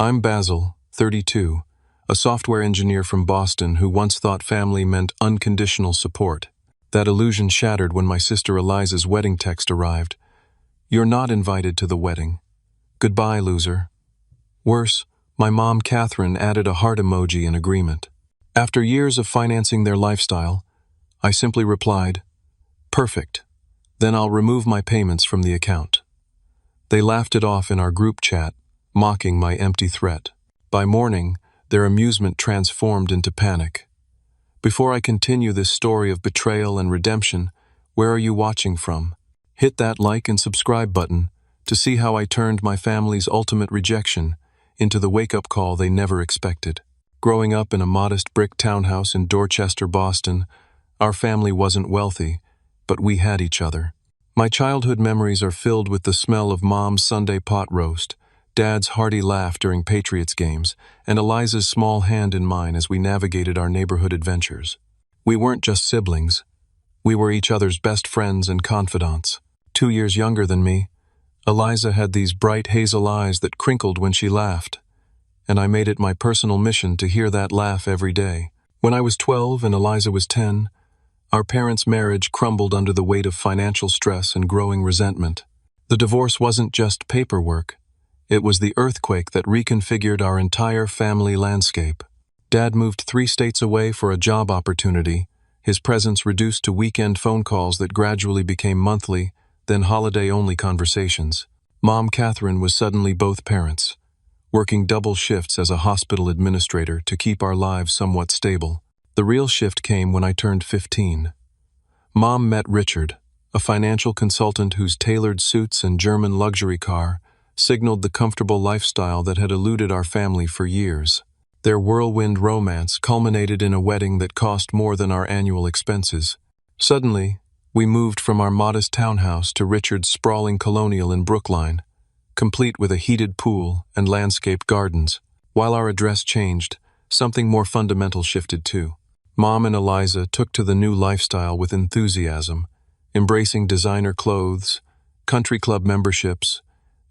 I'm Basil, 32, a software engineer from Boston who once thought family meant unconditional support. That illusion shattered when my sister Eliza's wedding text arrived. "You're not invited to the wedding. Goodbye, loser." Worse, my mom Catherine added a heart emoji in agreement. After years of financing their lifestyle, I simply replied, "Perfect. Then I'll remove my payments from the account." They laughed it off in our group chat, mocking my empty threat. By morning, their amusement transformed into panic. Before I continue this story of betrayal and redemption, where are you watching from? Hit that like and subscribe button to see how I turned my family's ultimate rejection into the wake-up call they never expected. Growing up in a modest brick townhouse in Dorchester, Boston, our family wasn't wealthy, but we had each other. My childhood memories are filled with the smell of Mom's Sunday pot roast, Dad's hearty laugh during Patriots games, and Eliza's small hand in mine as we navigated our neighborhood adventures. We weren't just siblings. We were each other's best friends and confidants. 2 years younger than me, Eliza had these bright hazel eyes that crinkled when she laughed, and I made it my personal mission to hear that laugh every day. When I was 12 and Eliza was 10, our parents' marriage crumbled under the weight of financial stress and growing resentment. The divorce wasn't just paperwork. It was the earthquake that reconfigured our entire family landscape. Dad moved 3 states away for a job opportunity, his presence reduced to weekend phone calls that gradually became monthly, then holiday-only conversations. Mom Catherine was suddenly both parents, working double shifts as a hospital administrator to keep our lives somewhat stable. The real shift came when I turned 15. Mom met Richard, a financial consultant whose tailored suits and German luxury car signaled the comfortable lifestyle that had eluded our family for years. Their whirlwind romance culminated in a wedding that cost more than our annual expenses. Suddenly, we moved from our modest townhouse to Richard's sprawling colonial in Brookline, complete with a heated pool and landscaped gardens. While our address changed, something more fundamental shifted too. Mom and Eliza took to the new lifestyle with enthusiasm, embracing designer clothes, country club memberships,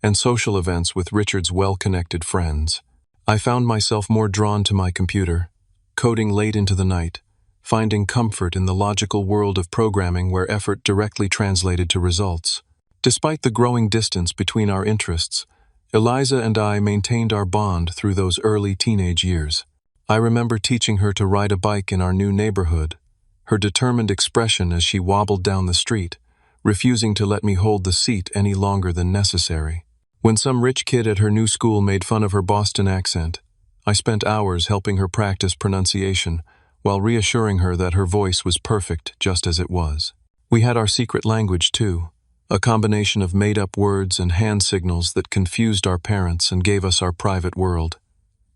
and social events with Richard's well-connected friends. I found myself more drawn to my computer, coding late into the night, finding comfort in the logical world of programming where effort directly translated to results. Despite the growing distance between our interests, Eliza and I maintained our bond through those early teenage years. I remember teaching her to ride a bike in our new neighborhood, her determined expression as she wobbled down the street, refusing to let me hold the seat any longer than necessary. When some rich kid at her new school made fun of her Boston accent, I spent hours helping her practice pronunciation while reassuring her that her voice was perfect just as it was. We had our secret language too, a combination of made-up words and hand signals that confused our parents and gave us our private world.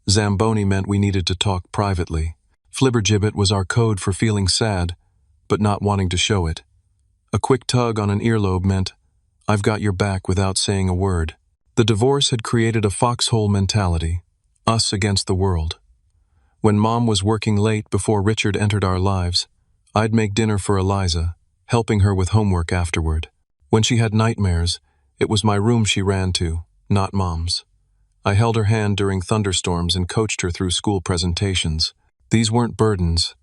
Zamboni meant we needed to talk privately. Flibbergibbet was our code for feeling sad, but not wanting to show it. A quick tug on an earlobe meant, "I've got your back," without saying a word. The divorce had created a foxhole mentality, us against the world. When Mom was working late before Richard entered our lives, I'd make dinner for Eliza, helping her with homework afterward. When she had nightmares, it was my room she ran to, not Mom's. I held her hand during thunderstorms and coached her through school presentations. These weren't burdens.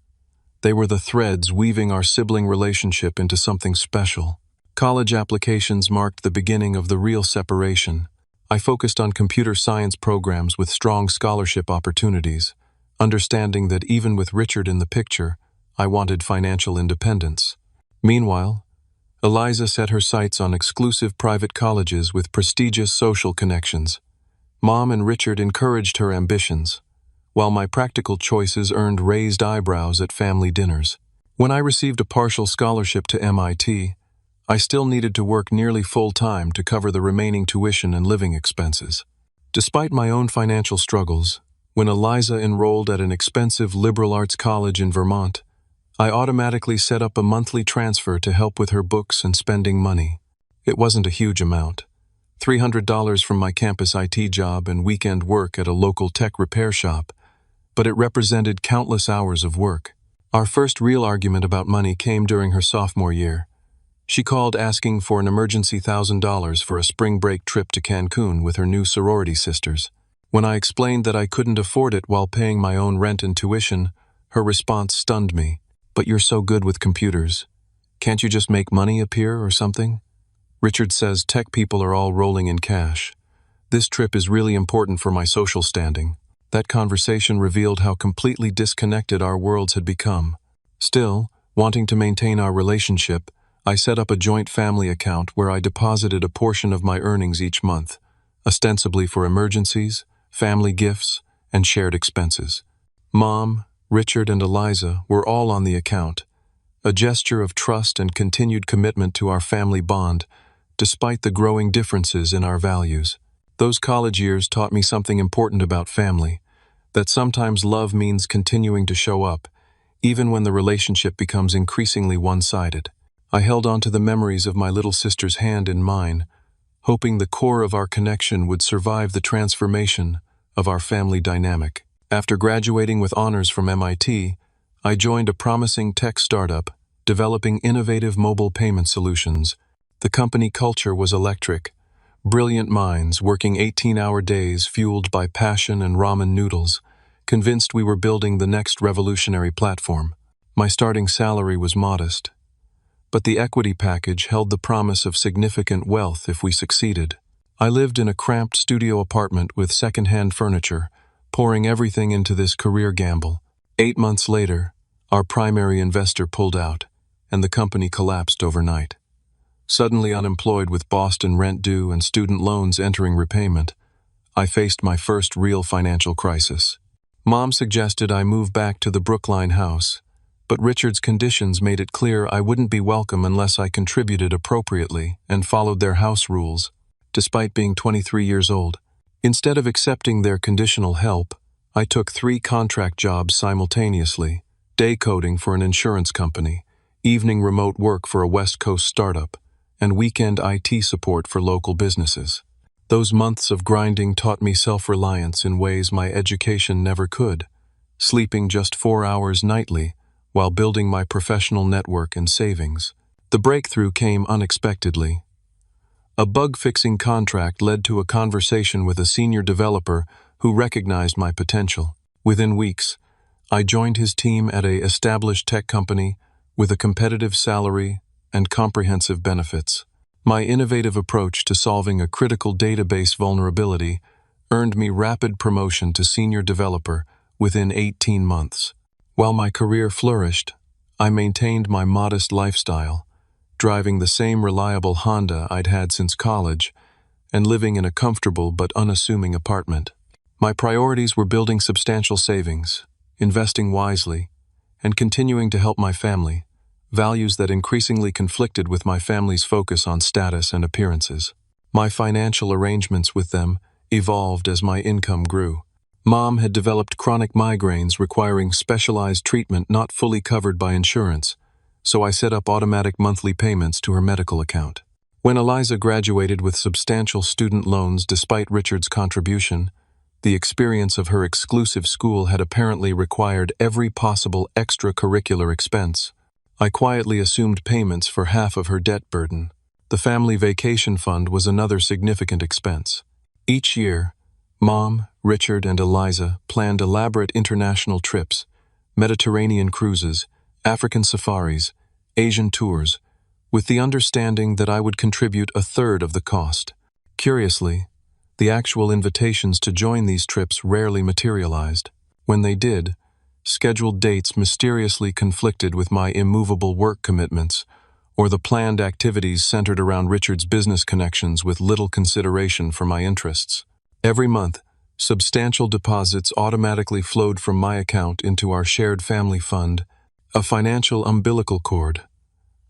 They were the threads weaving our sibling relationship into something special. College applications marked the beginning of the real separation. I focused on computer science programs with strong scholarship opportunities, understanding that even with Richard in the picture, I wanted financial independence. Meanwhile, Eliza set her sights on exclusive private colleges with prestigious social connections. Mom and Richard encouraged her ambitions, while my practical choices earned raised eyebrows at family dinners. When I received a partial scholarship to MIT, I still needed to work nearly full-time to cover the remaining tuition and living expenses. Despite my own financial struggles, when Eliza enrolled at an expensive liberal arts college in Vermont, I automatically set up a monthly transfer to help with her books and spending money. It wasn't a huge amount, $300 from my campus IT job and weekend work at a local tech repair shop, but it represented countless hours of work. Our first real argument about money came during her sophomore year. She called asking for an emergency $1,000 for a spring break trip to Cancun with her new sorority sisters. When I explained that I couldn't afford it while paying my own rent and tuition, her response stunned me. "But you're so good with computers. Can't you just make money appear or something?" Richard says tech people are all rolling in cash. This trip is really important for my social standing. That conversation revealed how completely disconnected our worlds had become. Still, wanting to maintain our relationship, I set up a joint family account where I deposited a portion of my earnings each month, ostensibly for emergencies, family gifts, and shared expenses. Mom, Richard, and Eliza were all on the account, a gesture of trust and continued commitment to our family bond, despite the growing differences in our values. Those college years taught me something important about family, that sometimes love means continuing to show up, even when the relationship becomes increasingly one-sided. I held on to the memories of my little sister's hand in mine, hoping the core of our connection would survive the transformation of our family dynamic. After graduating with honors from MIT, I joined a promising tech startup, developing innovative mobile payment solutions. The company culture was electric. Brilliant minds working 18-hour days fueled by passion and ramen noodles, convinced we were building the next revolutionary platform. My starting salary was modest, but the equity package held the promise of significant wealth if we succeeded. I lived in a cramped studio apartment with second-hand furniture, pouring everything into this career gamble. 8 months later, our primary investor pulled out, and the company collapsed overnight. Suddenly unemployed with Boston rent due and student loans entering repayment, I faced my first real financial crisis. Mom suggested I move back to the Brookline house, but Richard's conditions made it clear I wouldn't be welcome unless I contributed appropriately and followed their house rules, despite being 23 years old. Instead of accepting their conditional help, I took 3 contract jobs simultaneously: day coding for an insurance company, evening remote work for a West Coast startup, and weekend IT support for local businesses. Those months of grinding taught me self-reliance in ways my education never could, sleeping just 4 hours nightly while building my professional network and savings. The breakthrough came unexpectedly. A bug-fixing contract led to a conversation with a senior developer who recognized my potential. Within weeks, I joined his team at an established tech company with a competitive salary and comprehensive benefits. My innovative approach to solving a critical database vulnerability earned me rapid promotion to senior developer within 18 months. While my career flourished, I maintained my modest lifestyle, driving the same reliable Honda I'd had since college and living in a comfortable but unassuming apartment. My priorities were building substantial savings, investing wisely, and continuing to help my family, values that increasingly conflicted with my family's focus on status and appearances. My financial arrangements with them evolved as my income grew. Mom had developed chronic migraines requiring specialized treatment not fully covered by insurance, so I set up automatic monthly payments to her medical account. When Eliza graduated with substantial student loans despite Richard's contribution, the experience of her exclusive school had apparently required every possible extracurricular expense. I quietly assumed payments for half of her debt burden. The family vacation fund was another significant expense. Each year, Mom, Richard, and Eliza planned elaborate international trips, Mediterranean cruises, African safaris, Asian tours, with the understanding that I would contribute a third of the cost. Curiously, the actual invitations to join these trips rarely materialized. When they did, scheduled dates mysteriously conflicted with my immovable work commitments, or the planned activities centered around Richard's business connections with little consideration for my interests. Every month, substantial deposits automatically flowed from my account into our shared family fund, a financial umbilical cord.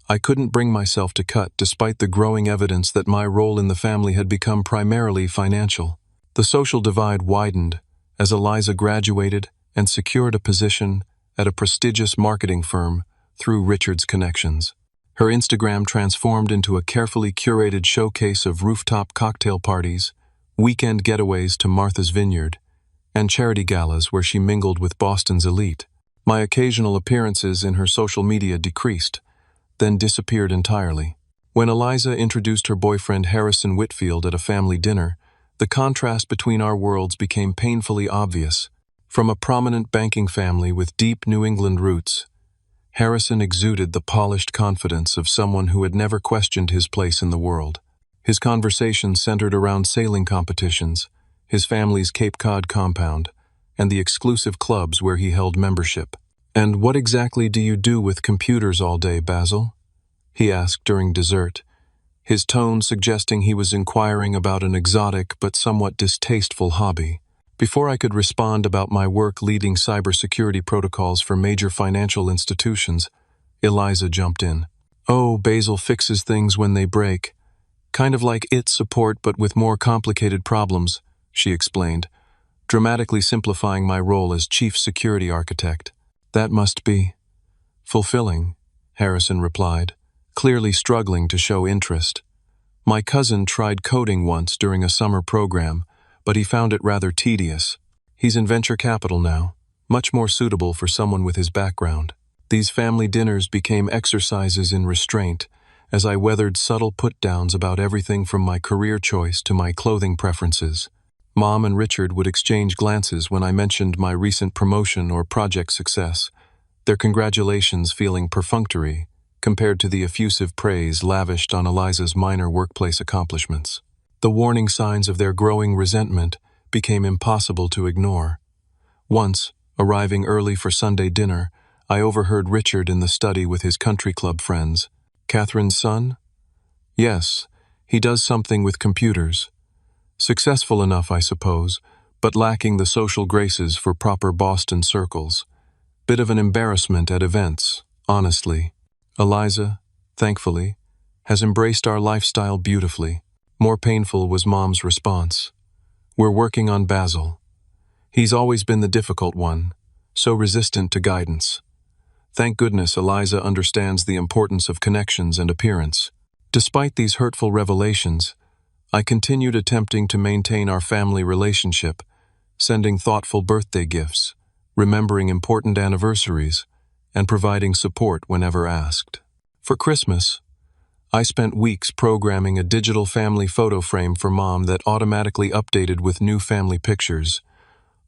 I couldn't bring myself to cut despite the growing evidence that my role in the family had become primarily financial. The social divide widened as Eliza graduated and secured a position at a prestigious marketing firm through Richard's connections. Her Instagram transformed into a carefully curated showcase of rooftop cocktail parties, weekend getaways to Martha's Vineyard, and charity galas where she mingled with Boston's elite. My occasional appearances in her social media decreased, then disappeared entirely. When Eliza introduced her boyfriend Harrison Whitfield at a family dinner, the The contrast between our worlds became painfully obvious. From a prominent banking family with deep New England roots, Harrison exuded the polished confidence of someone who had never questioned his place in the world. His conversation centered around sailing competitions, his family's Cape Cod compound, and the exclusive clubs where he held membership. "And what exactly do you do with computers all day, Basil?" he asked during dessert, his tone suggesting he was inquiring about an exotic but somewhat distasteful hobby. Before I could respond about my work leading cybersecurity protocols for major financial institutions, Eliza jumped in. "Oh, Basil fixes things when they break. Kind of like IT support but with more complicated problems," she explained, dramatically simplifying my role as chief security architect. "That must be fulfilling," Harrison replied, clearly struggling to show interest. "My cousin tried coding once during a summer program, but he found it rather tedious. He's in venture capital now, much more suitable for someone with his background." These family dinners became exercises in restraint, as I weathered subtle put-downs about everything from my career choice to my clothing preferences. Mom and Richard would exchange glances when I mentioned my recent promotion or project success, their congratulations feeling perfunctory compared to the effusive praise lavished on Eliza's minor workplace accomplishments. The warning signs of their growing resentment became impossible to ignore. Once, arriving early for Sunday dinner, I overheard Richard in the study with his country club friends. "Catherine's son?" "Yes, he does something with computers. Successful enough, I suppose, but lacking the social graces for proper Boston circles. Bit of an embarrassment at events, honestly. Eliza, thankfully, has embraced our lifestyle beautifully." More painful was Mom's response. "We're working on Basil. He's always been the difficult one, so resistant to guidance. Thank goodness Eliza understands the importance of connections and appearance." Despite these hurtful revelations, I continued attempting to maintain our family relationship, sending thoughtful birthday gifts, remembering important anniversaries, and providing support whenever asked. For Christmas, I spent weeks programming a digital family photo frame for Mom that automatically updated with new family pictures,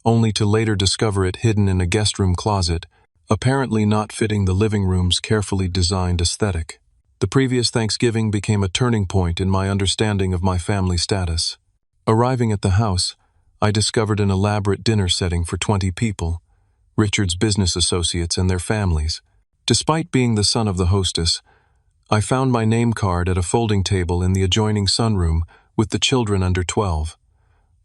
only to later discover it hidden in a guest room closet, apparently not fitting the living room's carefully designed aesthetic. The previous Thanksgiving became a turning point in my understanding of my family status. Arriving at the house, I discovered an elaborate dinner setting for 20 people, Richard's business associates and their families. Despite being the son of the hostess, I found my name card at a folding table in the adjoining sunroom with the children under 12.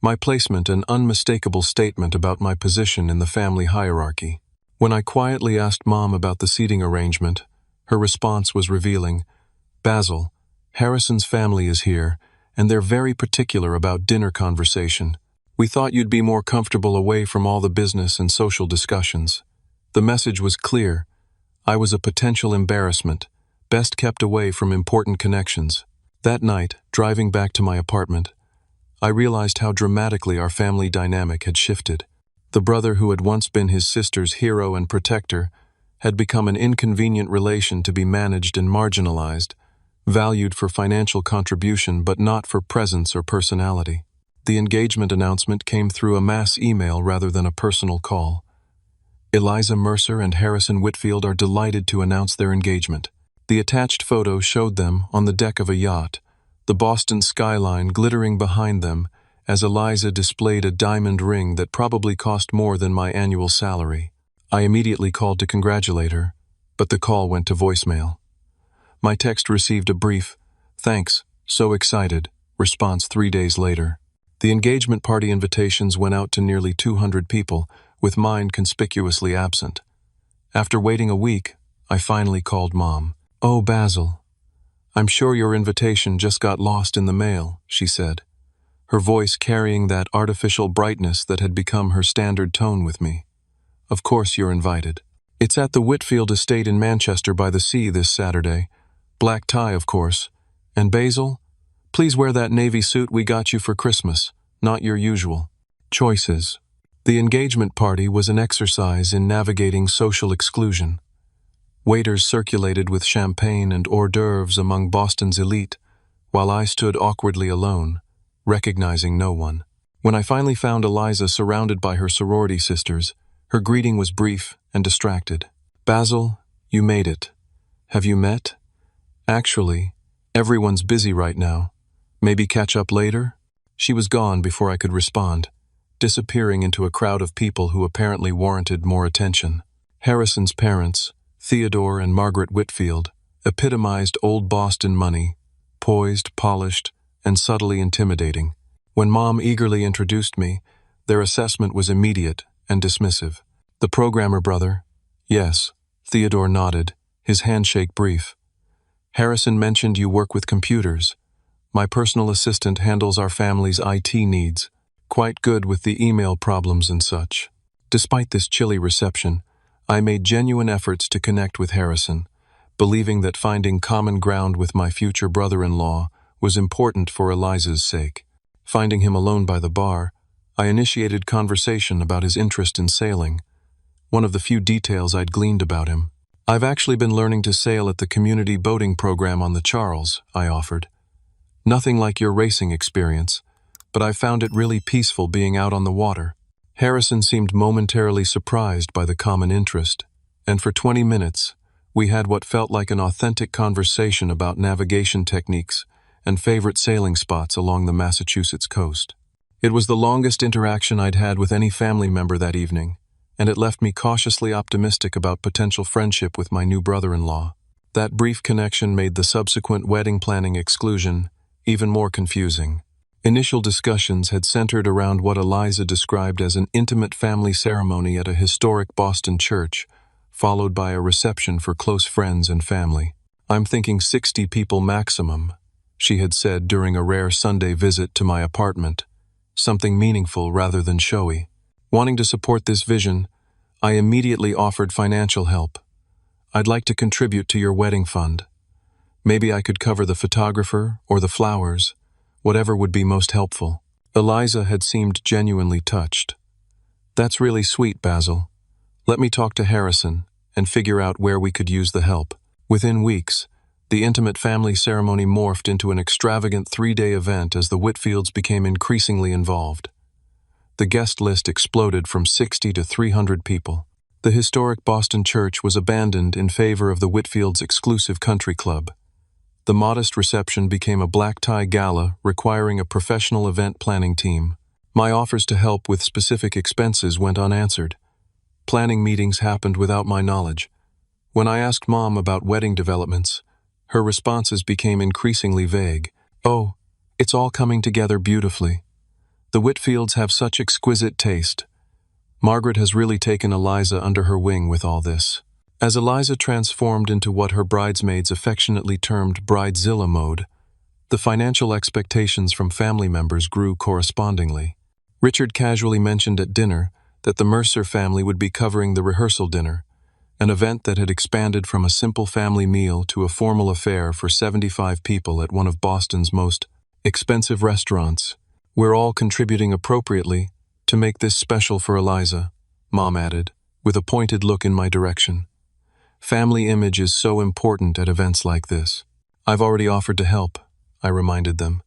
My placement an unmistakable statement about my position in the family hierarchy. When I quietly asked Mom about the seating arrangement, her response was revealing. "Basil, Harrison's family is here, and they're very particular about dinner conversation. We thought you'd be more comfortable away from all the business and social discussions." The message was clear. I was a potential embarrassment, best kept away from important connections. That night, driving back to my apartment, I realized how dramatically our family dynamic had shifted. The brother who had once been his sister's hero and protector had become an inconvenient relation to be managed and marginalized, valued for financial contribution but not for presence or personality. The engagement announcement came through a mass email rather than a personal call. "Eliza Mercer and Harrison Whitfield are delighted to announce their engagement." The attached photo showed them on the deck of a yacht, the Boston skyline glittering behind them as Eliza displayed a diamond ring that probably cost more than my annual salary. I immediately called to congratulate her, but the call went to voicemail. My text received a brief, "Thanks, so excited," response 3 days later. The engagement party invitations went out to nearly 200 people, with mine conspicuously absent. After waiting a week, I finally called Mom. "Oh, Basil, I'm sure your invitation just got lost in the mail," she said, her voice carrying that artificial brightness that had become her standard tone with me. "Of course you're invited. It's at the Whitfield estate in Manchester by the sea this Saturday. Black tie, of course. And Basil, please wear that navy suit we got you for Christmas, not your usual." Choices. The engagement party was an exercise in navigating social exclusion. Waiters circulated with champagne and hors d'oeuvres among Boston's elite, while I stood awkwardly alone, recognizing no one. When I finally found Eliza surrounded by her sorority sisters, her greeting was brief and distracted. "Basil, you made it. Have you met? Actually, everyone's busy right now. Maybe catch up later?" She was gone before I could respond, disappearing into a crowd of people who apparently warranted more attention. Harrison's parents, Theodore and Margaret Whitfield, epitomized old Boston money, poised, polished, and subtly intimidating. When Mom eagerly introduced me, their assessment was immediate and dismissive. "The programmer brother?" "Yes." Theodore nodded, his handshake brief. "Harrison mentioned you work with computers. My personal assistant handles our family's IT needs. Quite good with the email problems and such." Despite this chilly reception, I made genuine efforts to connect with Harrison, believing that finding common ground with my future brother-in-law was important for Eliza's sake. Finding him alone by the bar, I initiated conversation about his interest in sailing, one of the few details I'd gleaned about him. "I've actually been learning to sail at the community boating program on the Charles," I offered. "Nothing like your racing experience, but I've found it really peaceful being out on the water." Harrison seemed momentarily surprised by the common interest, and for 20 minutes, we had what felt like an authentic conversation about navigation techniques and favorite sailing spots along the Massachusetts coast. It was the longest interaction I'd had with any family member that evening, and it left me cautiously optimistic about potential friendship with my new brother-in-law. That brief connection made the subsequent wedding planning exclusion even more confusing. Initial discussions had centered around what Eliza described as an intimate family ceremony at a historic Boston church, followed by a reception for close friends and family. "I'm thinking 60 people maximum," she had said during a rare Sunday visit to my apartment, something meaningful rather than showy. Wanting to support this vision, I immediately offered financial help. "I'd like to contribute to your wedding fund. Maybe I could cover the photographer or the flowers, whatever would be most helpful." Eliza had seemed genuinely touched. "That's really sweet, Basil. Let me talk to Harrison and figure out where we could use the help." Within weeks, the intimate family ceremony morphed into an extravagant 3-day event as the Whitfields became increasingly involved. The guest list exploded from 60 to 300 people. The historic Boston church was abandoned in favor of the Whitfields' exclusive country club. The modest reception became a black-tie gala requiring a professional event planning team. My offers to help with specific expenses went unanswered. Planning meetings happened without my knowledge. When I asked Mom about wedding developments, her responses became increasingly vague. "Oh, it's all coming together beautifully. The Whitfields have such exquisite taste. Margaret has really taken Eliza under her wing with all this." As Eliza transformed into what her bridesmaids affectionately termed bridezilla mode, the financial expectations from family members grew correspondingly. Richard casually mentioned at dinner that the Mercer family would be covering the rehearsal dinner, an event that had expanded from a simple family meal to a formal affair for 75 people at one of Boston's most expensive restaurants. "We're all contributing appropriately to make this special for Eliza," Mom added, with a pointed look in my direction. "Family image is so important at events like this." "I've already offered to help," I reminded them.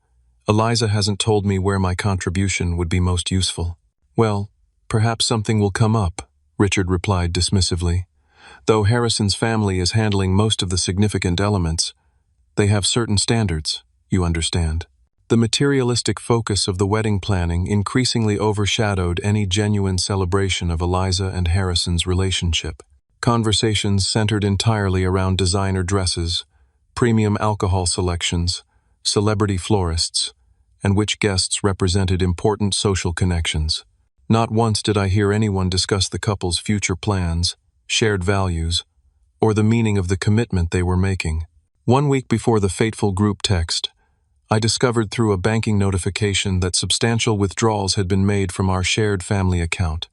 "Eliza hasn't told me where my contribution would be most useful." "Well, perhaps something will come up," Richard replied dismissively. "Though Harrison's family is handling most of the significant elements, they have certain standards, you understand." The materialistic focus of the wedding planning increasingly overshadowed any genuine celebration of Eliza and Harrison's relationship. Conversations centered entirely around designer dresses, premium alcohol selections, celebrity florists, and which guests represented important social connections. Not once did I hear anyone discuss the couple's future plans, shared values, or the meaning of the commitment they were making. 1 week before the fateful group text, I discovered through a banking notification that substantial withdrawals had been made from our shared family account,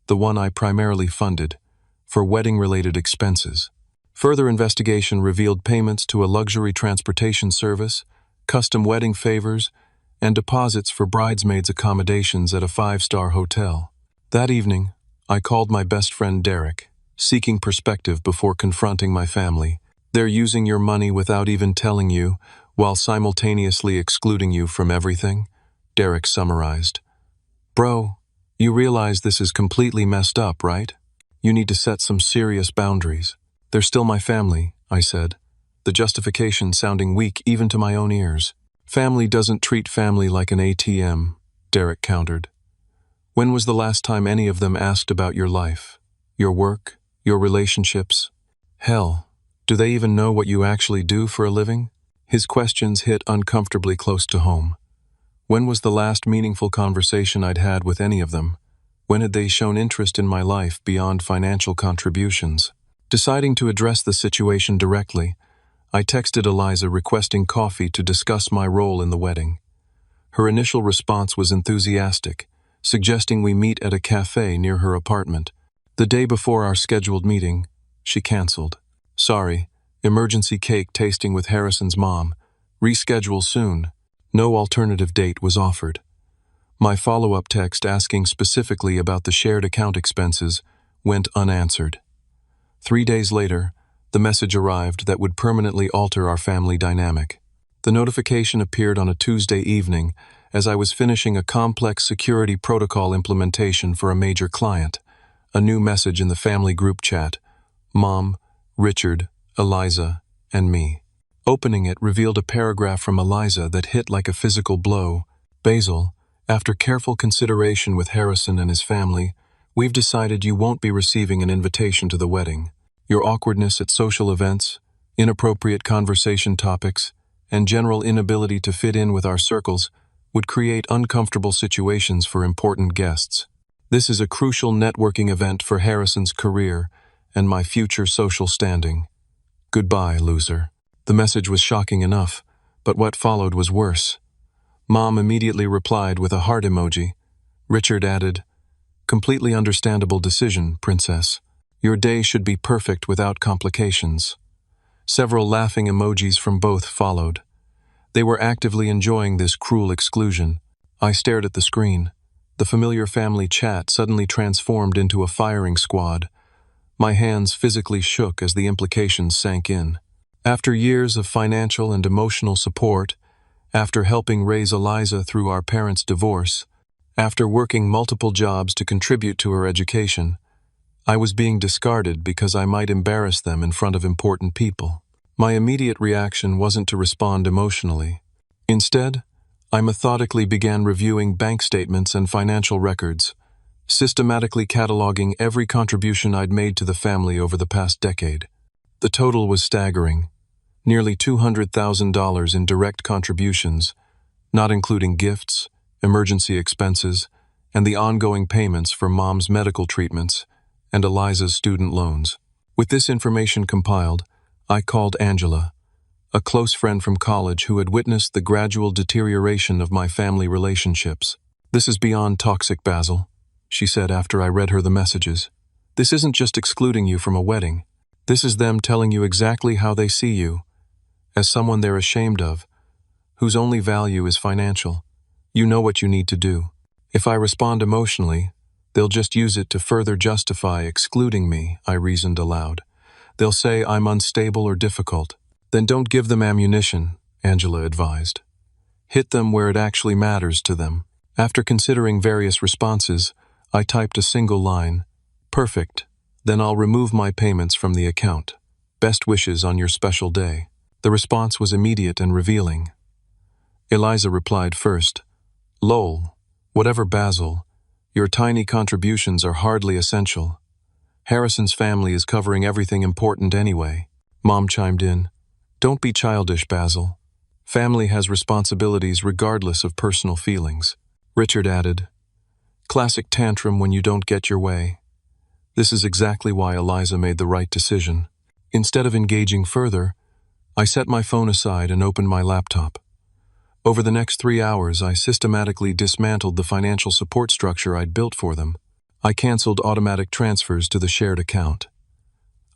the one I primarily funded, for wedding-related expenses. Further investigation revealed payments to a luxury transportation service, custom wedding favors, and deposits for bridesmaids' accommodations at a 5-star hotel. That evening, I called my best friend Derek, seeking perspective before confronting my family. "They're using your money without even telling you, while simultaneously excluding you from everything," Derek summarized. Bro, you realize this is completely messed up, right? You need to set some serious boundaries. They're still my family, I said, the justification sounding weak even to my own ears. Family doesn't treat family like an ATM, Derek countered. When was the last time any of them asked about your life, your work, your relationships? Hell, do they even know what you actually do for a living? His questions hit uncomfortably close to home. When was the last meaningful conversation I'd had with any of them? When had they shown interest in my life beyond financial contributions? Deciding to address the situation directly, I texted Eliza requesting coffee to discuss my role in the wedding. Her initial response was enthusiastic, suggesting we meet at a cafe near her apartment. The day before our scheduled meeting, she canceled. Sorry, emergency cake tasting with Harrison's mom. Reschedule soon. No alternative date was offered. My follow-up text asking specifically about the shared account expenses went unanswered. 3 days later, the message arrived that would permanently alter our family dynamic. The notification appeared on a Tuesday evening as I was finishing a complex security protocol implementation for a major client. A new message in the family group chat: Mom, Richard, Eliza, and me. Opening it revealed a paragraph from Eliza that hit like a physical blow. Basil, after careful consideration with Harrison and his family, we've decided you won't be receiving an invitation to the wedding. Your awkwardness at social events, inappropriate conversation topics, and general inability to fit in with our circles would create uncomfortable situations for important guests. This is a crucial networking event for Harrison's career and my future social standing. Goodbye, loser. The message was shocking enough, but what followed was worse. Mom immediately replied with a heart emoji. Richard added, "Completely understandable decision, princess. Your day should be perfect without complications." Several laughing emojis from both followed. They were actively enjoying this cruel exclusion. I stared at the screen. The familiar family chat suddenly transformed into a firing squad. My hands physically shook as the implications sank in. After years of financial and emotional support, after helping raise Eliza through our parents' divorce, after working multiple jobs to contribute to her education, I was being discarded because I might embarrass them in front of important people. My immediate reaction wasn't to respond emotionally. Instead, I methodically began reviewing bank statements and financial records, systematically cataloging every contribution I'd made to the family over the past decade. The total was staggering. Nearly $200,000 in direct contributions, not including gifts, emergency expenses, and the ongoing payments for Mom's medical treatments and Eliza's student loans. With this information compiled, I called Angela, a close friend from college who had witnessed the gradual deterioration of my family relationships. "This is beyond toxic, Basil," she said after I read her the messages. "This isn't just excluding you from a wedding. This is them telling you exactly how they see you, as someone they're ashamed of, whose only value is financial. You know what you need to do. If I respond emotionally, they'll just use it to further justify excluding me," I reasoned aloud. "They'll say I'm unstable or difficult." "Then don't give them ammunition," Angela advised. "Hit them where it actually matters to them." After considering various responses, I typed a single line: "Perfect. Then I'll remove my payments from the account. Best wishes on your special day." The response was immediate and revealing. Eliza replied first, "Lol, whatever, Basil. Your tiny contributions are hardly essential. Harrison's family is covering everything important anyway." Mom chimed in, "Don't be childish, Basil. Family has responsibilities regardless of personal feelings." Richard added, "Classic tantrum when you don't get your way." This is exactly why Eliza made the right decision. Instead of engaging further, I set my phone aside and opened my laptop. Over the next 3 hours, I systematically dismantled the financial support structure I'd built for them. I canceled automatic transfers to the shared account.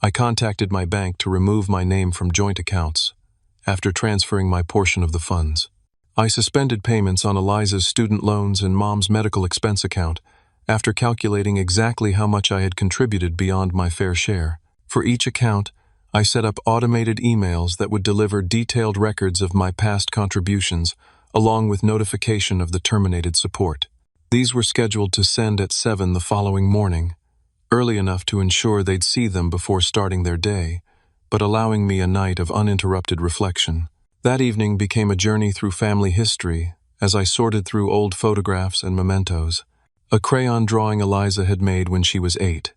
I contacted my bank to remove my name from joint accounts, after transferring my portion of the funds. I suspended payments on Eliza's student loans and Mom's medical expense account, after calculating exactly how much I had contributed beyond my fair share. For each account, I set up automated emails that would deliver detailed records of my past contributions, along with notification of the terminated support. These were scheduled to send at 7 the following morning, early enough to ensure they'd see them before starting their day, but allowing me a night of uninterrupted reflection. That evening became a journey through family history as I sorted through old photographs and mementos. A crayon drawing Eliza had made when she was 8.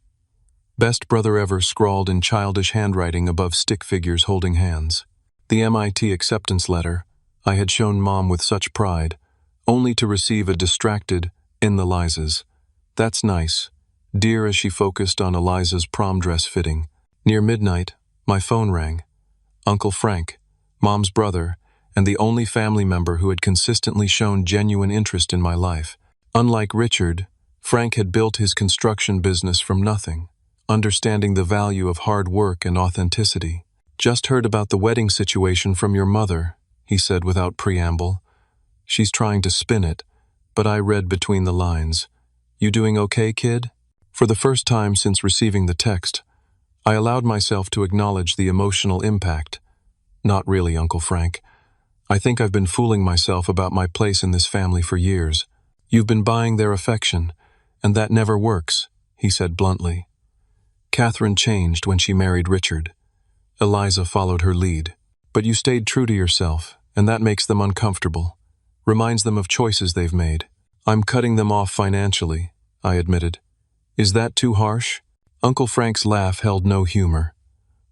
Best brother ever scrawled in childish handwriting above stick figures holding hands. The MIT acceptance letter I had shown Mom with such pride, only to receive a distracted, "In the Lizas. That's nice," dear as she focused on Eliza's prom dress fitting. Near midnight, my phone rang. Uncle Frank, Mom's brother, and the only family member who had consistently shown genuine interest in my life. Unlike Richard, Frank had built his construction business from nothing, understanding the value of hard work and authenticity. "Just heard about the wedding situation from your mother," he said without preamble. "She's trying to spin it," but I read between the lines. "You doing okay, kid?" For the first time since receiving the text, I allowed myself to acknowledge the emotional impact. "Not really, Uncle Frank. I think I've been fooling myself about my place in this family for years. You've been buying their affection, and that never works," he said bluntly. "Catherine changed when she married Richard. Eliza followed her lead. But you stayed true to yourself, and that makes them uncomfortable. Reminds them of choices they've made." "I'm cutting them off financially," I admitted. "Is that too harsh?" Uncle Frank's laugh held no humor.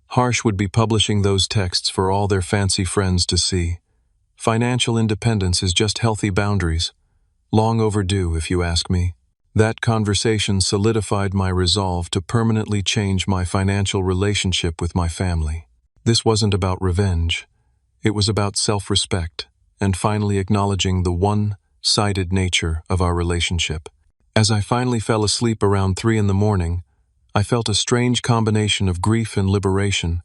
"Harsh would be publishing those texts for all their fancy friends to see. Financial independence is just healthy boundaries. Long overdue, if you ask me." That conversation solidified my resolve to permanently change my financial relationship with my family. This wasn't about revenge. It was about self-respect and finally acknowledging the one-sided nature of our relationship. As I finally fell asleep around 3 in the morning, I felt a strange combination of grief and liberation,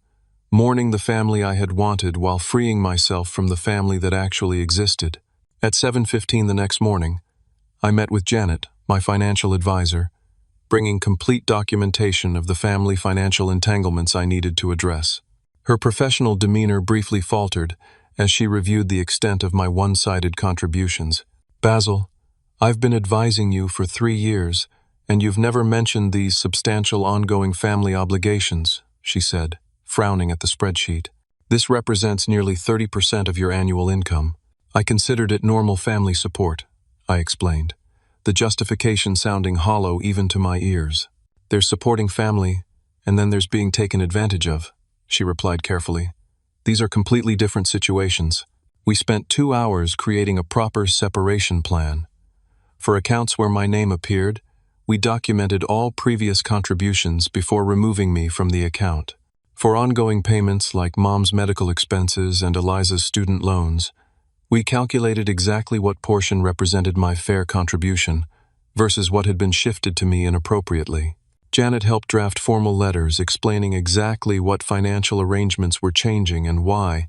mourning the family I had wanted while freeing myself from the family that actually existed. At 7:15 the next morning, I met with Janet, my financial advisor, bringing complete documentation of the family financial entanglements I needed to address. Her professional demeanor briefly faltered as she reviewed the extent of my one-sided contributions. "Basil, I've been advising you for 3 years, and you've never mentioned these substantial ongoing family obligations," she said, frowning at the spreadsheet. "This represents nearly 30% of your annual income. I considered it normal family support," I explained, the justification sounding hollow even to my ears. "There's supporting family, and then there's being taken advantage of," she replied carefully. "These are completely different situations." We spent 2 hours creating a proper separation plan. For accounts where my name appeared, we documented all previous contributions before removing me from the account. For ongoing payments like Mom's medical expenses and Eliza's student loans, we calculated exactly what portion represented my fair contribution versus what had been shifted to me inappropriately. Janet helped draft formal letters explaining exactly what financial arrangements were changing and why,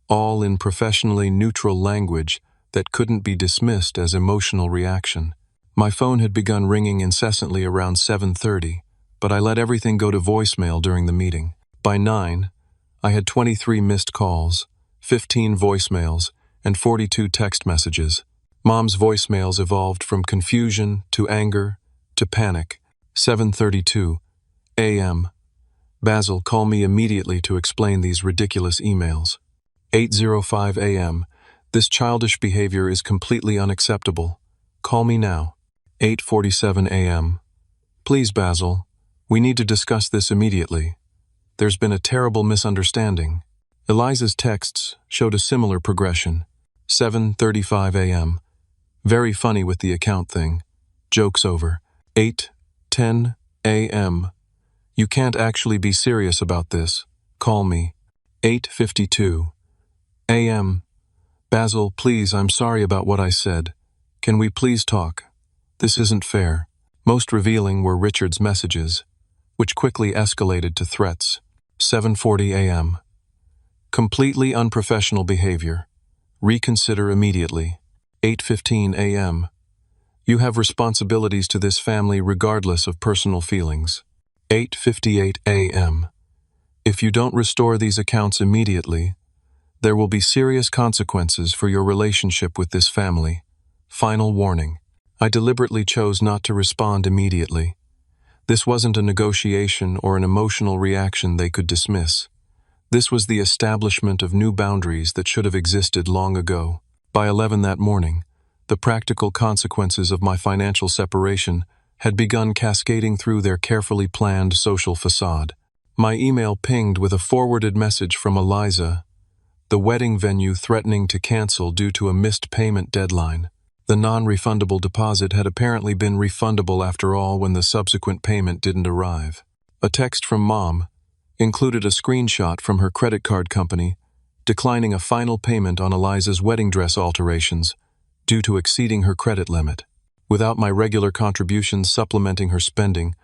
all in professionally neutral language that couldn't be dismissed as emotional reaction. My phone had begun ringing incessantly around 7:30, but I let everything go to voicemail during the meeting. By 9, I had 23 missed calls, 15 voicemails, and 42 text messages. Mom's voicemails evolved from confusion to anger to panic. 7:32 a.m. "Basil, call me immediately to explain these ridiculous emails." 8:05 a.m. "This childish behavior is completely unacceptable. Call me now." 8:47 a.m. "Please, Basil, we need to discuss this immediately. There's been a terrible misunderstanding." Eliza's texts showed a similar progression. 7:35 a.m. "Very funny with the account thing. Joke's over." 8:10 a.m. "You can't actually be serious about this. Call me." 8:52 a.m. "Basil, please, I'm sorry about what I said. Can we please talk? This isn't fair." Most revealing were Richard's messages, which quickly escalated to threats. 7:40 a.m. "Completely unprofessional behavior. Reconsider immediately." 8:15 a.m. "You have responsibilities to this family regardless of personal feelings." 8:58 a.m. "If you don't restore these accounts immediately, There will be serious consequences for your relationship with this family. Final warning. I deliberately chose not to respond immediately. This wasn't a negotiation or an emotional reaction they could dismiss. This was the establishment of new boundaries that should have existed long ago. By 11 that morning, the practical consequences of my financial separation had begun cascading through their carefully planned social facade. My email pinged with a forwarded message from Eliza, the wedding venue threatening to cancel due to a missed payment deadline. The non-refundable deposit had apparently been refundable after all when the subsequent payment didn't arrive. A text from Mom included a screenshot from her credit card company declining a final payment on Eliza's wedding dress alterations due to exceeding her credit limit. Without my regular contributions supplementing her spending,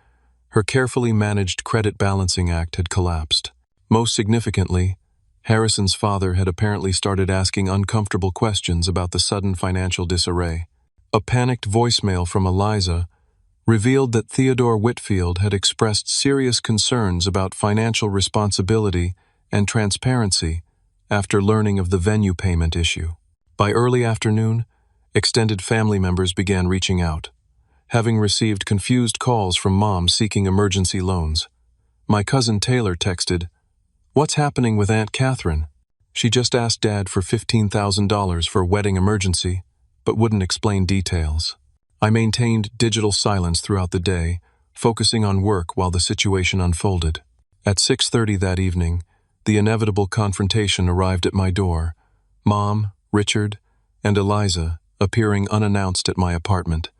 her carefully managed credit balancing act had collapsed. Most significantly, Harrison's father had apparently started asking uncomfortable questions about the sudden financial disarray. A panicked voicemail from Eliza revealed that Theodore Whitfield had expressed serious concerns about financial responsibility and transparency after learning of the venue payment issue. By early afternoon, extended family members began reaching out, having received confused calls from Mom seeking emergency loans. My cousin Taylor texted, "What's happening with Aunt Catherine? She just asked Dad for $15,000 for a wedding emergency, but wouldn't explain details." I maintained digital silence throughout the day, focusing on work while the situation unfolded. At 6:30 that evening, the inevitable confrontation arrived at my door. Mom, Richard, and Eliza appearing unannounced at my apartment,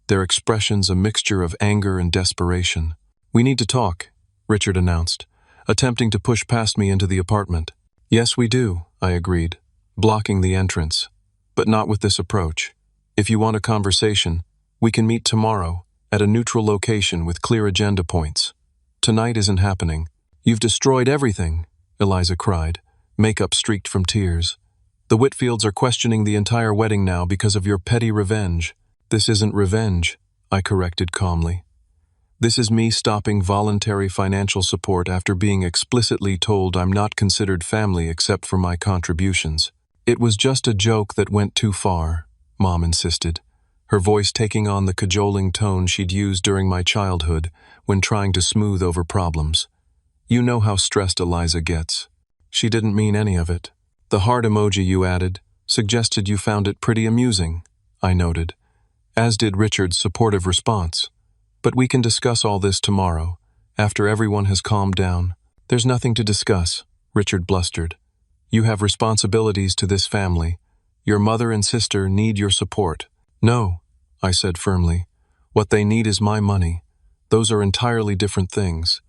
their expressions a mixture of anger and desperation. "We need to talk," Richard announced, attempting to push past me into the apartment. "Yes, we do," I agreed, blocking the entrance. "But not with this approach. If you want a conversation, we can meet tomorrow at a neutral location with clear agenda points. Tonight isn't happening." "You've destroyed everything," Eliza cried, makeup streaked from tears. "The Whitfields are questioning the entire wedding now because of your petty revenge." "This isn't revenge," I corrected calmly. "This is me stopping voluntary financial support after being explicitly told I'm not considered family except for my contributions." "It was just a joke that went too far," Mom insisted, her voice taking on the cajoling tone she'd used during my childhood when trying to smooth over problems. "You know how stressed Eliza gets." "She didn't mean any of it." "The heart emoji you added suggested you found it pretty amusing," I noted, as did Richard's supportive response. "But we can discuss all this tomorrow, after everyone has calmed down." "There's nothing to discuss," Richard blustered. "You have responsibilities to this family. Your mother and sister need your support." "No," I said firmly. "What they need is my money. Those are entirely different things.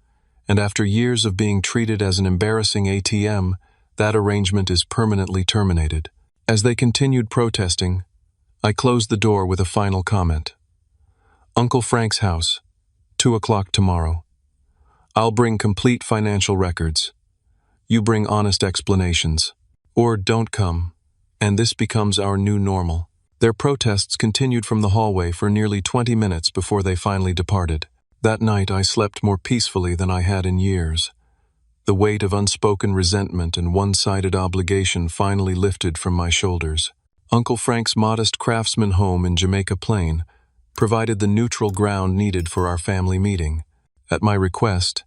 And after years of being treated as an embarrassing ATM, that arrangement is permanently terminated." As they continued protesting, I closed the door with a final comment. "Uncle Frank's house, 2 o'clock tomorrow. I'll bring complete financial records. You bring honest explanations. Or don't come, and this becomes our new normal." Their protests continued from the hallway for nearly 20 minutes before they finally departed. That night I slept more peacefully than I had in years. The weight of unspoken resentment and one-sided obligation finally lifted from my shoulders. Uncle Frank's modest craftsman home in Jamaica Plain provided the neutral ground needed for our family meeting. At my request,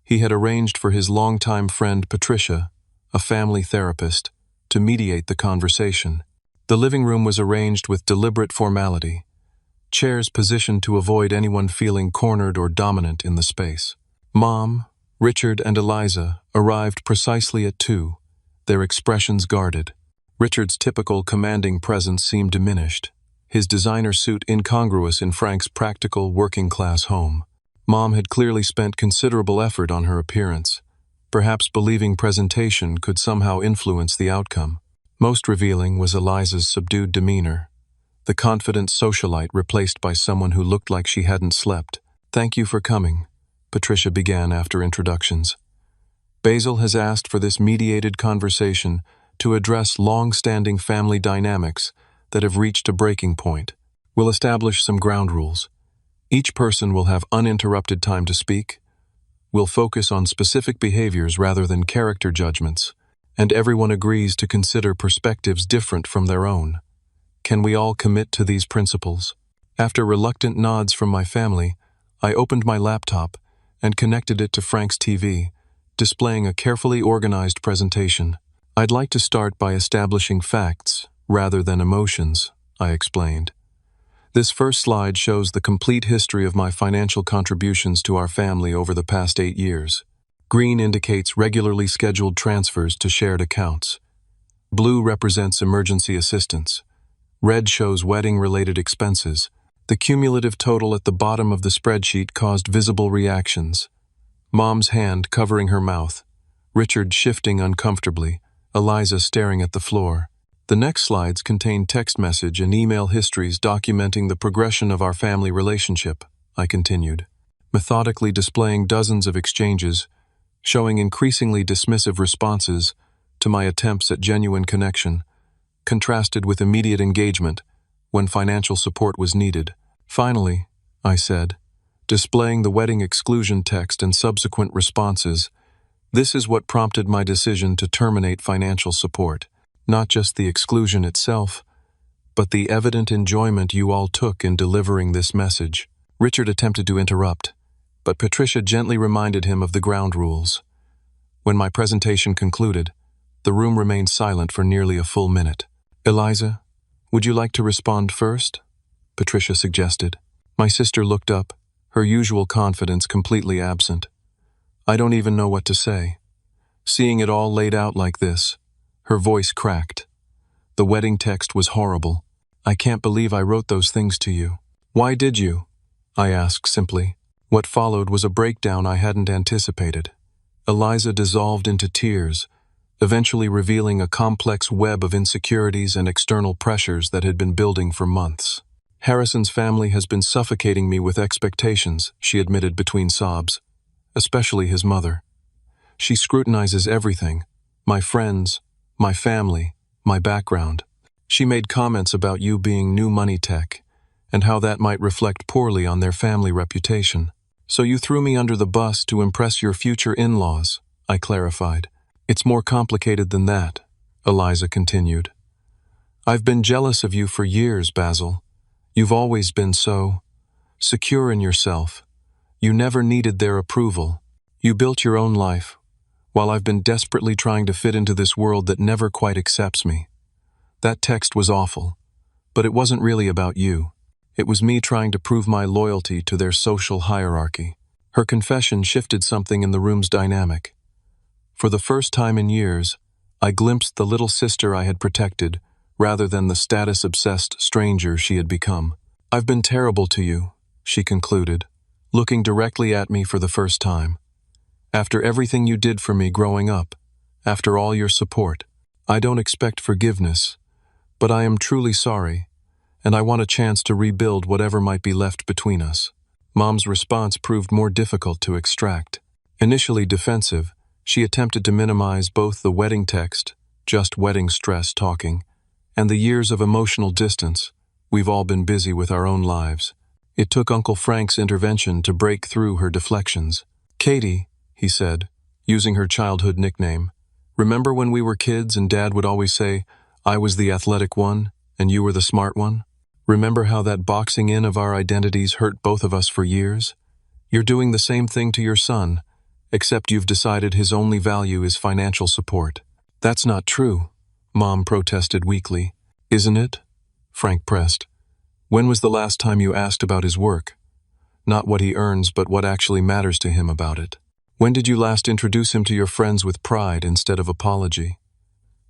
he had arranged for his longtime friend Patricia, a family therapist, to mediate the conversation. The living room was arranged with deliberate formality, chairs positioned to avoid anyone feeling cornered or dominant in the space. Mom, Richard, and Eliza arrived precisely at 2, their expressions guarded. Richard's typical commanding presence seemed diminished, his designer suit incongruous in Frank's practical, working-class home. Mom had clearly spent considerable effort on her appearance, perhaps believing presentation could somehow influence the outcome. Most revealing was Eliza's subdued demeanor, the confident socialite replaced by someone who looked like she hadn't slept. "Thank you for coming," Patricia began after introductions. "Basil has asked for this mediated conversation to address long-standing family dynamics that have reached a breaking point. We'll establish some ground rules. Each person will have uninterrupted time to speak. We'll focus on specific behaviors rather than character judgments, and everyone agrees to consider perspectives different from their own. Can we all commit to these principles? After reluctant nods from my family, I opened my laptop and connected it to Frank's TV, displaying a carefully organized presentation. I'd like to start by establishing facts rather than emotions, I explained. This first slide shows the complete history of my financial contributions to our family over the past 8 years. Green indicates regularly scheduled transfers to shared accounts. Blue represents emergency assistance. Red shows wedding-related expenses. The cumulative total at the bottom of the spreadsheet caused visible reactions. Mom's hand covering her mouth, Richard shifting uncomfortably, Eliza staring at the floor. The next slides contain text message and email histories documenting the progression of our family relationship, I continued, methodically displaying dozens of exchanges, showing increasingly dismissive responses to my attempts at genuine connection, contrasted with immediate engagement when financial support was needed. Finally, I said, displaying the wedding exclusion text and subsequent responses, this is what prompted my decision to terminate financial support. Not just the exclusion itself, but the evident enjoyment you all took in delivering this message. Richard attempted to interrupt, but Patricia gently reminded him of the ground rules. When my presentation concluded, the room remained silent for nearly a full minute. Eliza, would you like to respond first? Patricia suggested. My sister looked up, her usual confidence completely absent. I don't even know what to say. Seeing it all laid out like this, her voice cracked. The wedding text was horrible. I can't believe I wrote those things to you. Why did you? I asked simply. What followed was a breakdown I hadn't anticipated. Eliza dissolved into tears, eventually revealing a complex web of insecurities and external pressures that had been building for months. Harrison's family has been suffocating me with expectations, she admitted between sobs, especially his mother. She scrutinizes everything, my friends, my family, my background. She made comments about you being new money tech, and how that might reflect poorly on their family reputation. So you threw me under the bus to impress your future in-laws, I clarified. It's more complicated than that, Eliza continued. I've been jealous of you for years, Basil. You've always been so secure in yourself. You never needed their approval. You built your own life, while I've been desperately trying to fit into this world that never quite accepts me. That text was awful, but it wasn't really about you. It was me trying to prove my loyalty to their social hierarchy. Her confession shifted something in the room's dynamic. For the first time in years, I glimpsed the little sister I had protected, rather than the status-obsessed stranger she had become. I've been terrible to you, she concluded, looking directly at me for the first time. After everything you did for me growing up, after all your support, I don't expect forgiveness, but I am truly sorry, and I want a chance to rebuild whatever might be left between us. Mom's response proved more difficult to extract. Initially defensive, she attempted to minimize both the wedding text, just wedding stress talking, and the years of emotional distance. We've all been busy with our own lives. It took Uncle Frank's intervention to break through her deflections. Katie, he said, using her childhood nickname, remember when we were kids and Dad would always say, I was the athletic one and you were the smart one? Remember how that boxing in of our identities hurt both of us for years? You're doing the same thing to your son, except you've decided his only value is financial support. That's not true, Mom protested weakly. Isn't it? Frank pressed. When was the last time you asked about his work? Not what he earns, but what actually matters to him about it. When did you last introduce him to your friends with pride instead of apology?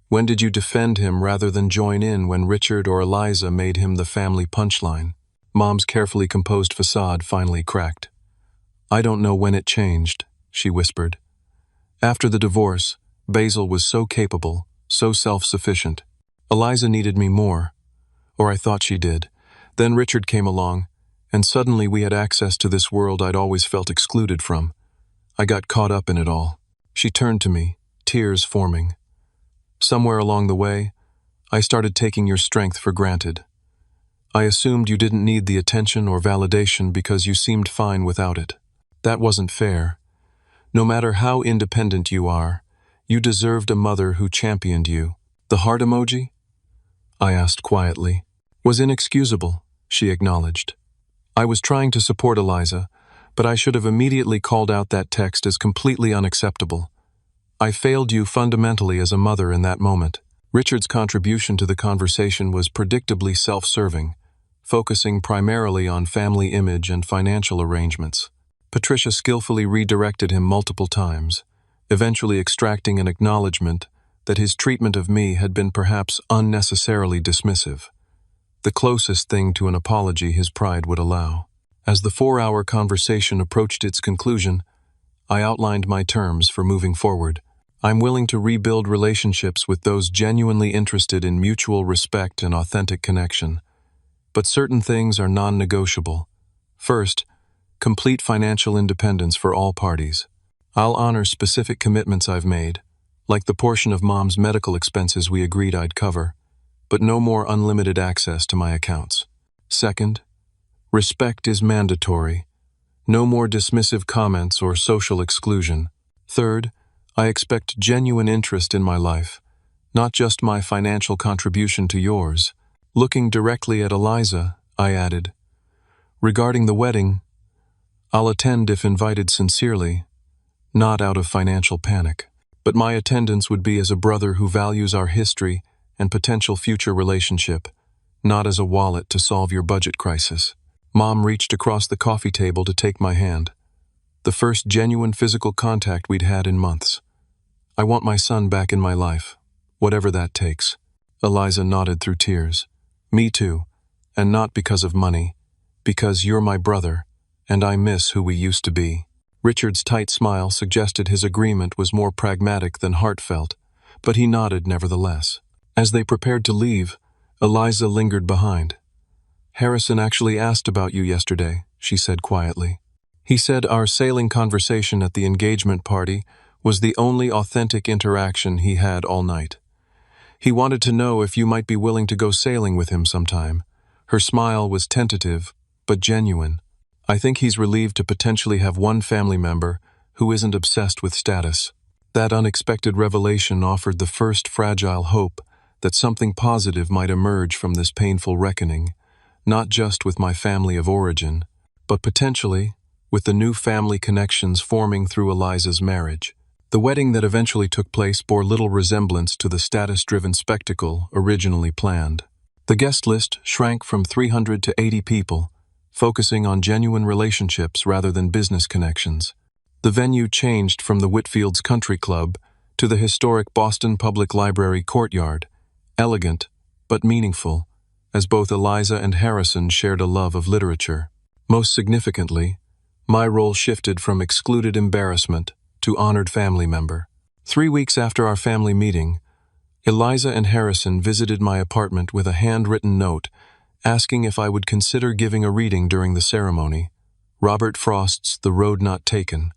When did you defend him rather than join in when Richard or Eliza made him the family punchline? Mom's carefully composed facade finally cracked. I don't know when it changed, she whispered. After the divorce, Basil was so capable, so self-sufficient. Eliza needed me more, or I thought she did. Then Richard came along, and suddenly we had access to this world I'd always felt excluded from. I got caught up in it all. She turned to me, tears forming. Somewhere along the way, I started taking your strength for granted. I assumed you didn't need the attention or validation because you seemed fine without it. That wasn't fair. No matter how independent you are, You deserved a mother who championed you. The heart emoji? I asked quietly. Was inexcusable, she acknowledged. I was trying to support Eliza, but I should have immediately called out that text as completely unacceptable. I failed you fundamentally as a mother in that moment. Richard's contribution to the conversation was predictably self-serving, focusing primarily on family image and financial arrangements. Patricia skillfully redirected him multiple times, eventually extracting an acknowledgement that his treatment of me had been perhaps unnecessarily dismissive, the closest thing to an apology his pride would allow. As the 4-hour conversation approached its conclusion, I outlined my terms for moving forward. I'm willing to rebuild relationships with those genuinely interested in mutual respect and authentic connection. But certain things are non-negotiable. First, complete financial independence for all parties. I'll honor specific commitments I've made, like the portion of Mom's medical expenses we agreed I'd cover, but no more unlimited access to my accounts. Second, respect is mandatory. No more dismissive comments or social exclusion. Third, I expect genuine interest in my life, not just my financial contribution to yours. Looking directly at Eliza, I added, regarding the wedding, I'll attend if invited sincerely, not out of financial panic. But my attendance would be as a brother who values our history and potential future relationship, not as a wallet to solve your budget crisis. Mom reached across the coffee table to take my hand, the first genuine physical contact we'd had in months. I want my son back in my life, whatever that takes. Eliza nodded through tears. Me too, and not because of money, because you're my brother, and I miss who we used to be. Richard's tight smile suggested his agreement was more pragmatic than heartfelt, but he nodded nevertheless. As they prepared to leave, Eliza lingered behind. Harrison actually asked about you yesterday, she said quietly. He said our sailing conversation at the engagement party was the only authentic interaction he had all night. He wanted to know if you might be willing to go sailing with him sometime. Her smile was tentative, but genuine. I think he's relieved to potentially have one family member who isn't obsessed with status. That unexpected revelation offered the first fragile hope that something positive might emerge from this painful reckoning, not just with my family of origin, but potentially with the new family connections forming through Eliza's marriage. The wedding that eventually took place bore little resemblance to the status-driven spectacle originally planned. The guest list shrank from 300 to 80 people, focusing on genuine relationships rather than business connections. The venue changed from the Whitfield's Country Club to the historic Boston Public Library courtyard, elegant but meaningful, as both Eliza and Harrison shared a love of literature. Most significantly, my role shifted from excluded embarrassment to honored family member. 3 weeks after our family meeting, Eliza and Harrison visited my apartment with a handwritten note asking if I would consider giving a reading during the ceremony. Robert Frost's The Road Not Taken,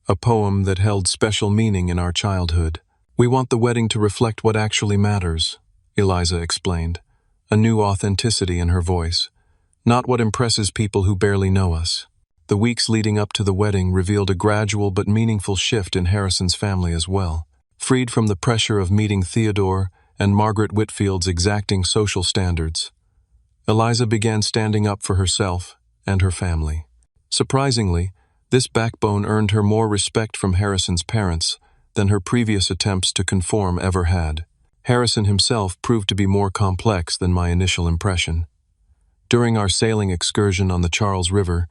a poem that held special meaning in our childhood. We want the wedding to reflect what actually matters, Eliza explained, a new authenticity in her voice, not what impresses people who barely know us. The weeks leading up to the wedding revealed a gradual but meaningful shift in Harrison's family as well. Freed from the pressure of meeting Theodore and Margaret Whitfield's exacting social standards, Eliza began standing up for herself and her family. Surprisingly, this backbone earned her more respect from Harrison's parents than her previous attempts to conform ever had. Harrison himself proved to be more complex than my initial impression. During our sailing excursion on the Charles River,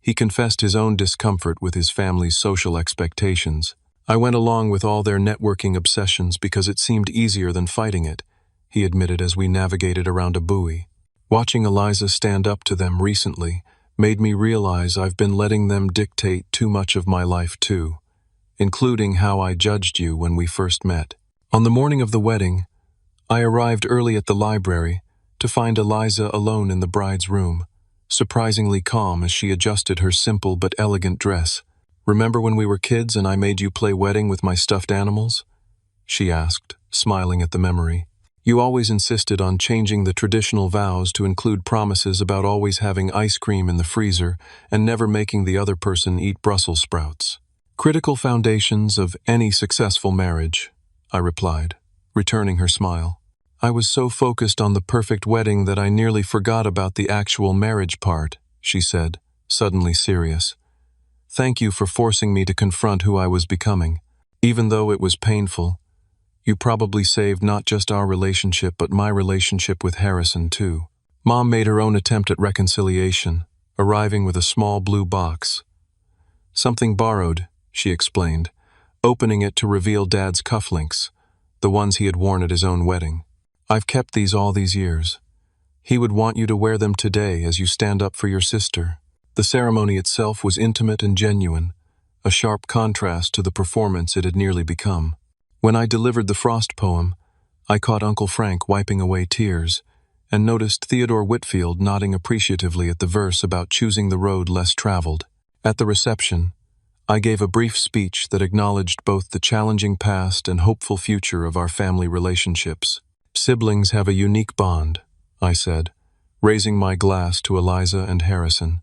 he confessed his own discomfort with his family's social expectations. I went along with all their networking obsessions because it seemed easier than fighting it, he admitted as we navigated around a buoy. Watching Eliza stand up to them recently made me realize I've been letting them dictate too much of my life too, including how I judged you when we first met. On the morning of the wedding, I arrived early at the library to find Eliza alone in the bride's room, surprisingly calm as she adjusted her simple but elegant dress. "Remember when we were kids and I made you play wedding with my stuffed animals?" she asked, smiling at the memory. "You always insisted on changing the traditional vows to include promises about always having ice cream in the freezer and never making the other person eat Brussels sprouts. Critical foundations of any successful marriage," I replied, returning her smile. I was so focused on the perfect wedding that I nearly forgot about the actual marriage part, she said, suddenly serious. Thank you for forcing me to confront who I was becoming. Even though it was painful, you probably saved not just our relationship but my relationship with Harrison too. Mom made her own attempt at reconciliation, arriving with a small blue box. Something borrowed, she explained, opening it to reveal Dad's cufflinks, the ones he had worn at his own wedding. I've kept these all these years. He would want you to wear them today as you stand up for your sister. The ceremony itself was intimate and genuine, a sharp contrast to the performance it had nearly become. When I delivered the Frost poem, I caught Uncle Frank wiping away tears and noticed Theodore Whitfield nodding appreciatively at the verse about choosing the road less traveled. At the reception, I gave a brief speech that acknowledged both the challenging past and hopeful future of our family relationships. Siblings have a unique bond, I said, raising my glass to Eliza and Harrison.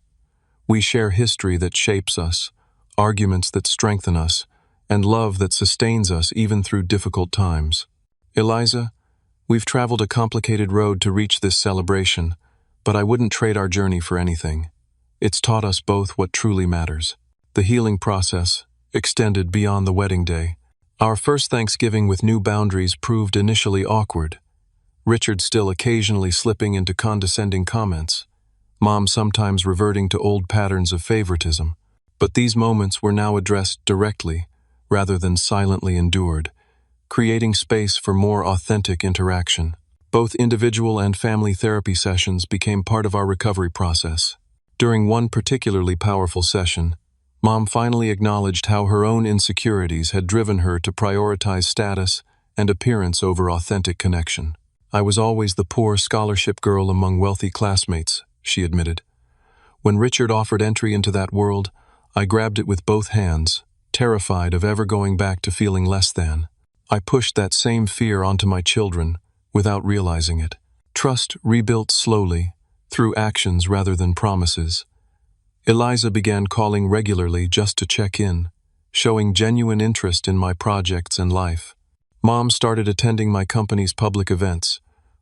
We share history that shapes us, arguments that strengthen us, and love that sustains us even through difficult times. Eliza, we've traveled a complicated road to reach this celebration, but I wouldn't trade our journey for anything. It's taught us both what truly matters. The healing process extended beyond the wedding day. Our first Thanksgiving with new boundaries proved initially awkward. Richard still occasionally slipping into condescending comments, Mom sometimes reverting to old patterns of favoritism. But these moments were now addressed directly, rather than silently endured, creating space for more authentic interaction. Both individual and family therapy sessions became part of our recovery process. During one particularly powerful session, Mom finally acknowledged how her own insecurities had driven her to prioritize status and appearance over authentic connection. I was always the poor scholarship girl among wealthy classmates, she admitted. When Richard offered entry into that world, I grabbed it with both hands, terrified of ever going back to feeling less than. I pushed that same fear onto my children without realizing it. Trust rebuilt slowly, through actions rather than promises. Eliza began calling regularly just to check in, showing genuine interest in my projects and life. Mom started attending my company's public events,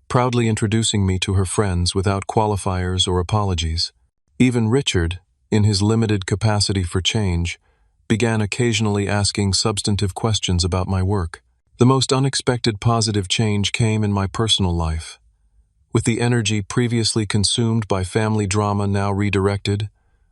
proudly introducing me to her friends without qualifiers or apologies. Even Richard, in his limited capacity for change, began occasionally asking substantive questions about my work. The most unexpected positive change came in my personal life. With the energy previously consumed by family drama now redirected,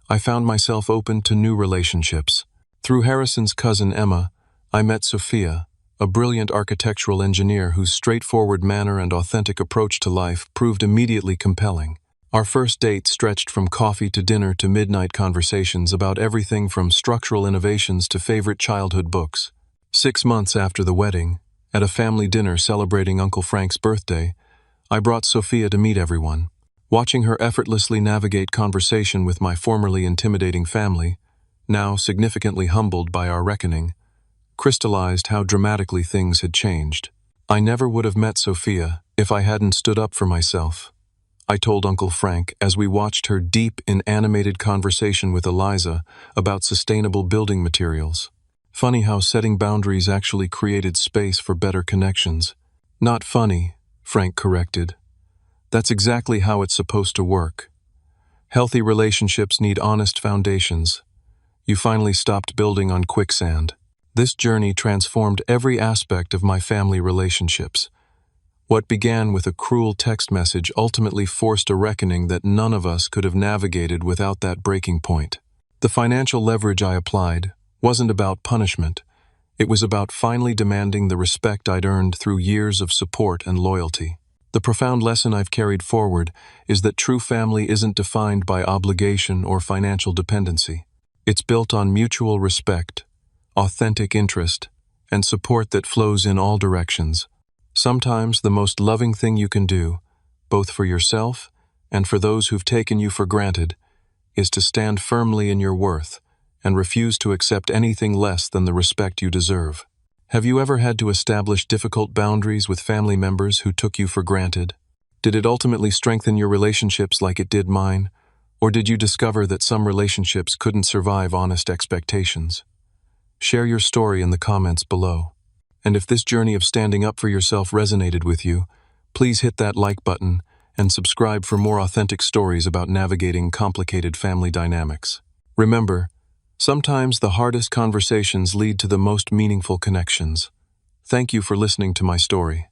I found myself open to new relationships. Through Harrison's cousin Emma, I met Sophia, a brilliant architectural engineer whose straightforward manner and authentic approach to life proved immediately compelling. Our first date stretched from coffee to dinner to midnight conversations about everything from structural innovations to favorite childhood books. 6 months after the wedding, at a family dinner celebrating Uncle Frank's birthday, I brought Sophia to meet everyone. Watching her effortlessly navigate conversation with my formerly intimidating family, now significantly humbled by our reckoning, crystallized how dramatically things had changed. I never would have met Sophia if I hadn't stood up for myself, I told Uncle Frank as we watched her deep in animated conversation with Eliza about sustainable building materials. Funny how setting boundaries actually created space for better connections. Not funny, Frank corrected. That's exactly how it's supposed to work. Healthy relationships need honest foundations. You finally stopped building on quicksand. This journey transformed every aspect of my family relationships. What began with a cruel text message ultimately forced a reckoning that none of us could have navigated without that breaking point. The financial leverage I applied wasn't about punishment. It was about finally demanding the respect I'd earned through years of support and loyalty. The profound lesson I've carried forward is that true family isn't defined by obligation or financial dependency. It's built on mutual respect, authentic interest, and support that flows in all directions. Sometimes the most loving thing you can do, both for yourself and for those who've taken you for granted, is to stand firmly in your worth and refuse to accept anything less than the respect you deserve. Have you ever had to establish difficult boundaries with family members who took you for granted? Did it ultimately strengthen your relationships like it did mine? Or did you discover that some relationships couldn't survive honest expectations? Share your story in the comments below. And if this journey of standing up for yourself resonated with you, please hit that like button and subscribe for more authentic stories about navigating complicated family dynamics. Remember, sometimes the hardest conversations lead to the most meaningful connections. Thank you for listening to my story.